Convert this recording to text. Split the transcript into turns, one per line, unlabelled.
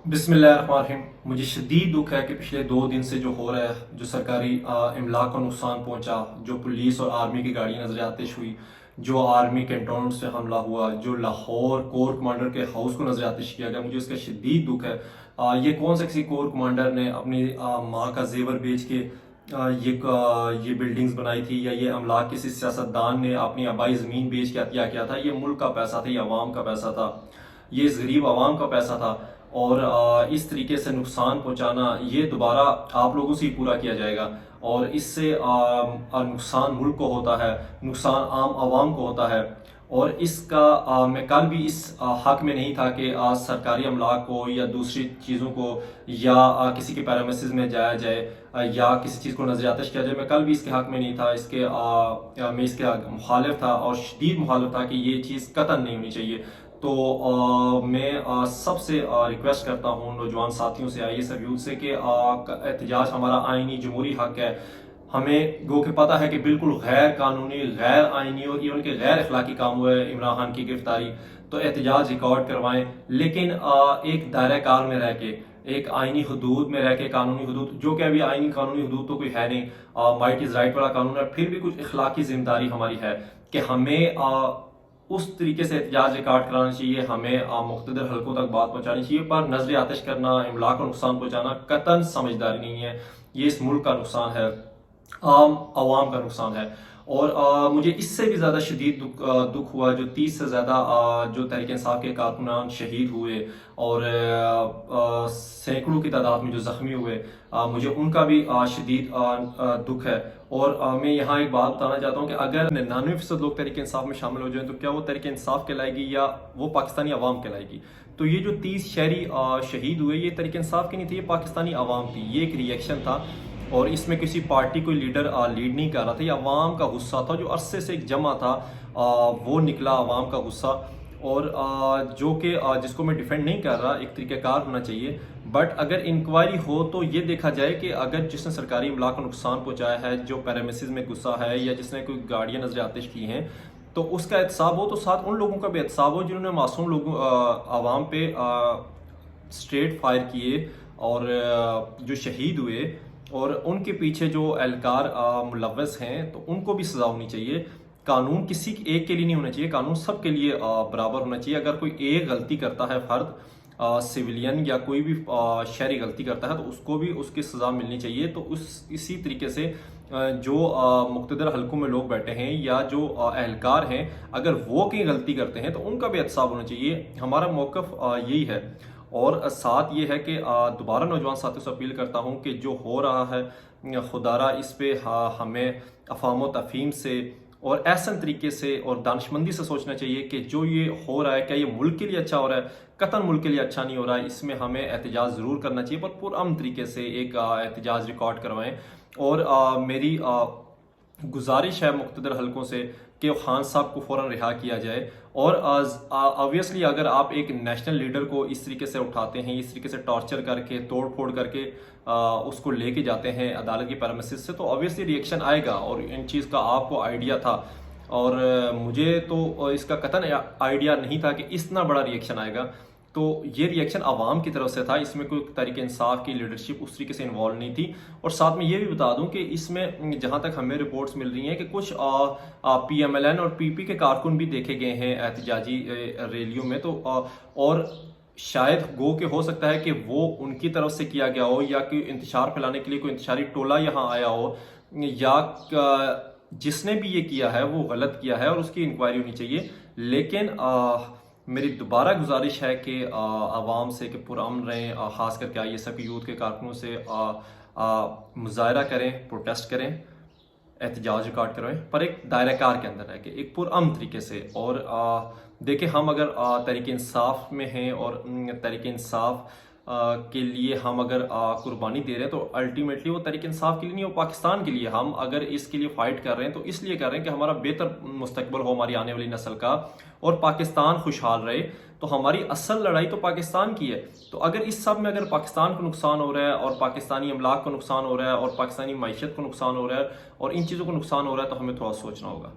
بسم اللہ الرحمن الرحیم۔ مجھے شدید دکھ ہے کہ پچھلے 2 دن سے جو ہو رہا ہے، جو سرکاری املاک کو نقصان پہنچا، جو پولیس اور آرمی کی گاڑی نظر آتش ہوئی، جو آرمی کینٹونمنٹ سے حملہ ہوا، جو لاہور کور کمانڈر کے ہاؤس کو نظر آتش کیا گیا، مجھے اس کا شدید دکھ ہے۔ یہ کون سا کسی کور کمانڈر نے اپنی ماں کا زیور بیچ کے یہ بلڈنگز بنائی تھی، یا یہ املاک کسی سیاستدان نے اپنی آبائی زمین بیچ کے عطیہ کیا تھا؟ یہ ملک کا پیسہ تھا، یہ عوام کا پیسہ تھا، یہ اس غریب عوام کا پیسہ تھا، اور اس طریقے سے نقصان پہنچانا یہ دوبارہ آپ لوگوں سے ہی پورا کیا جائے گا، اور اس سے نقصان ملک کو ہوتا ہے، نقصان عام عوام کو ہوتا ہے۔ اور اس کا میں کل بھی اس حق میں نہیں تھا کہ سرکاری املاک کو یا دوسری چیزوں کو یا کسی کے پیرامیسز میں جایا جائے یا کسی چیز کو نظر آتش کیا جائے۔ میں کل بھی اس کے حق میں نہیں تھا، میں اس کے مخالف تھا، اور شدید مخالف تھا کہ یہ چیز قطعاً نہیں ہونی چاہیے۔ تو میں سب سے ریکویسٹ کرتا ہوں نوجوان ساتھیوں سے، آئی ایس ایف یوتھ سے، کہ احتجاج ہمارا آئینی جمہوری حق ہے۔ ہمیں گو کہ پتہ ہے کہ بالکل غیر قانونی، غیر آئینی اور ایون کہ غیر اخلاقی کام ہوا ہے عمران خان کی گرفتاری، تو احتجاج ریکارڈ کروائیں، لیکن ایک دائرہ کار میں رہ کے، ایک آئینی حدود میں رہ کے، قانونی حدود، جو کہ ابھی آئینی قانونی حدود تو کوئی ہے نہیں، مائٹ از رائٹ والا قانون ہے، پھر بھی کچھ اخلاقی ذمہ داری ہماری ہے کہ ہمیں اس طریقے سے احتجاج ریکارڈ کرانا چاہیے، ہمیں مقتدر حلقوں تک بات پہنچانی چاہیے، پر نظر آتش کرنا، املاک کو نقصان پہنچانا قطعاً سمجھداری نہیں ہے۔ یہ اس ملک کا نقصان ہے، عام عوام کا نقصان ہے۔ اور مجھے اس سے بھی زیادہ شدید دکھ ہوا جو 30 سے زیادہ جو تحریک انصاف کے کارکنان شہید ہوئے، اور سینکڑوں کی تعداد میں جو زخمی ہوئے، مجھے ان کا بھی شدید دکھ ہے۔ اور میں یہاں ایک بات بتانا چاہتا ہوں کہ اگر 99% لوگ تحریک انصاف میں شامل ہو جائیں تو کیا وہ تحریک انصاف کہلائے گی یا وہ پاکستانی عوام کہلائے گی؟ تو یہ جو 30 شہری شہید ہوئے، یہ تحریک انصاف کی نہیں تھی، یہ پاکستانی عوام تھی، یہ ایک ری ایکشن تھا، اور اس میں کسی پارٹی کوئی لیڈر لیڈ نہیں کر رہا تھا، یہ عوام کا غصہ تھا جو عرصے سے ایک جمع تھا، وہ نکلا عوام کا غصہ۔ اور جو کہ جس کو میں ڈیفینڈ نہیں کر رہا، ایک طریقہ کار ہونا چاہیے، بٹ اگر انکوائری ہو تو یہ دیکھا جائے کہ اگر جس نے سرکاری املاک کو نقصان پہنچایا ہے، جو پیرامیسز میں گھسا ہے، یا جس نے کوئی گاڑیاں نظر آتش کی ہیں، تو اس کا احتساب ہو، تو ساتھ ان لوگوں کا بھی احتساب ہو جنہوں نے معصوم لوگوں عوام پہ اسٹریٹ فائر کیے، اور جو شہید ہوئے، اور ان کے پیچھے جو اہلکار ملوث ہیں، تو ان کو بھی سزا ہونی چاہیے۔ قانون کسی ایک کے لیے نہیں ہونا چاہیے، قانون سب کے لیے برابر ہونا چاہیے۔ اگر کوئی ایک غلطی کرتا ہے فرد، سویلین یا کوئی بھی شہری غلطی کرتا ہے، تو اس کو بھی اس کی سزا ملنی چاہیے۔ تو اسی طریقے سے جو مقتدر حلقوں میں لوگ بیٹھے ہیں یا جو اہلکار ہیں، اگر وہ کہیں غلطی کرتے ہیں تو ان کا بھی احتساب ہونا چاہیے۔ ہمارا موقف یہی ہے۔ اور ساتھ یہ ہے کہ دوبارہ نوجوان ساتھیوں سے اپیل کرتا ہوں کہ جو ہو رہا ہے، خدا را اس پہ ہمیں افہام و تفہیم سے اور احسن طریقے سے اور دانشمندی سے سوچنا چاہیے کہ جو یہ ہو رہا ہے، کیا یہ ملک کے لیے اچھا ہو رہا ہے؟ قطعاً ملک کے لیے اچھا نہیں ہو رہا ہے۔ اس میں ہمیں احتجاج ضرور کرنا چاہیے، پر پرامن طریقے سے ایک احتجاج ریکارڈ کروائیں۔ اور میری گزارش ہے مقتدر حلقوں سے کہ خان صاحب کو فوراً رہا کیا جائے۔ اور آبویسلی اگر آپ ایک نیشنل لیڈر کو اس طریقے سے اٹھاتے ہیں، اس طریقے سے ٹارچر کر کے، توڑ پھوڑ کر کے اس کو لے کے جاتے ہیں عدالت کی پیرامیسز سے، تو آبویسلی ری ایکشن آئے گا، اور ان چیز کا آپ کو آئیڈیا تھا، اور مجھے تو اس کا قطعاً آئیڈیا نہیں تھا کہ اتنا بڑا ری ایکشن آئے گا۔ تو یہ ری ایکشن عوام کی طرف سے تھا، اس میں کوئی تحریک انصاف کی لیڈرشپ اس طریقے سے انوالو نہیں تھی۔ اور ساتھ میں یہ بھی بتا دوں کہ اس میں جہاں تک ہمیں رپورٹس مل رہی ہیں کہ کچھ پی ایم ایل این اور پی پی کے کارکن بھی دیکھے گئے ہیں احتجاجی ریلیوں میں، تو اور شاید گو کہ ہو سکتا ہے کہ وہ ان کی طرف سے کیا گیا ہو، یا کہ انتشار پھیلانے کے لیے کوئی انتشاری ٹولہ یہاں آیا ہو، یا جس نے بھی یہ کیا ہے وہ غلط کیا ہے، اور اس کی انکوائری ہونی چاہیے۔ لیکن میری دوبارہ گزارش ہے کہ عوام سے کہ پرامن رہیں، خاص کر کے آئی ایس ایف یوتھ کے کارکنوں سے مظاہرہ کریں، پروٹیسٹ کریں، احتجاج ریکارڈ کروائیں، پر ایک دائرہ کار کے اندر رہ کے، ایک پرامن طریقے سے۔ اور دیکھیں، ہم اگر تحریک انصاف میں ہیں اور تحریک انصاف کے لیے ہم اگر قربانی دے رہے ہیں، تو الٹیمیٹلی وہ تحریک انصاف کے لیے نہیں، وہ پاکستان کے لیے۔ ہم اگر اس کے لیے فائٹ کر رہے ہیں تو اس لیے کر رہے ہیں کہ ہمارا بہتر مستقبل ہو ہماری آنے والی نسل کا، اور پاکستان خوشحال رہے۔ تو ہماری اصل لڑائی تو پاکستان کی ہے۔ تو اگر اس سب میں اگر پاکستان کو نقصان ہو رہا ہے، اور پاکستانی املاک کو نقصان ہو رہا ہے، اور پاکستانی معیشت کو نقصان ہو رہا ہے، اور ان چیزوں کو نقصان ہو رہا ہے، تو ہمیں تھوڑا سوچنا ہوگا۔